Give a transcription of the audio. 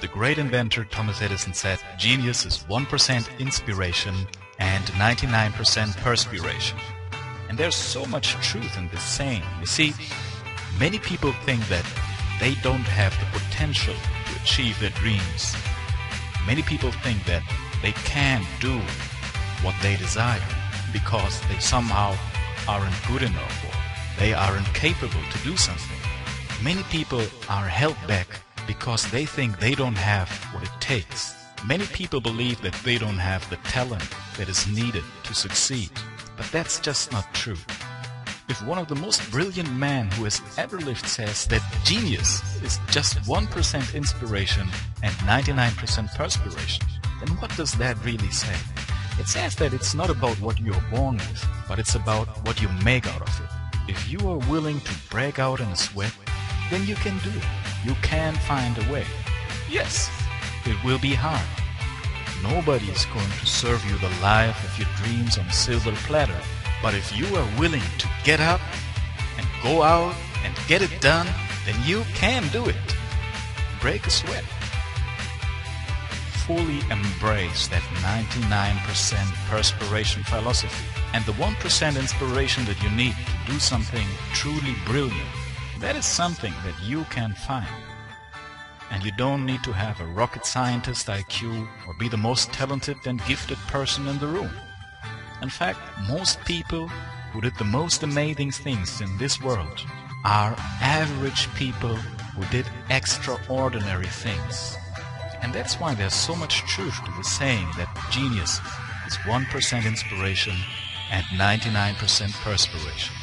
The great inventor Thomas Edison said, "Genius is 1% inspiration and 99% perspiration." And there's so much truth in this saying. You see, many people think that they don't have the potential to achieve their dreams. Many people think that they can't do what they desire because they somehow aren't good enough or they aren't capable to do something. Many people are held back because they think they don't have what it takes. Many people believe that they don't have the talent that is needed to succeed. But that's just not true. If one of the most brilliant men who has ever lived says that genius is just 1% inspiration and 99% perspiration, then what does that really say? It says that it's not about what you're born with, but it's about what you make out of it. If you are willing to break out in a sweat, then you can do it. You can find a way. Yes, it will be hard. Nobody is going to serve you the life of your dreams on a silver platter. But if you are willing to get up and go out and get it done, then you can do it. Break a sweat. Fully embrace that 99% perspiration philosophy and the 1% inspiration that you need to do something truly brilliant. That is something that you can find. And you don't need to have a rocket scientist IQ or be the most talented and gifted person in the room. In fact, most people who did the most amazing things in this world are average people who did extraordinary things. And that's why there's so much truth to the saying that genius is 1% inspiration and 99% perspiration.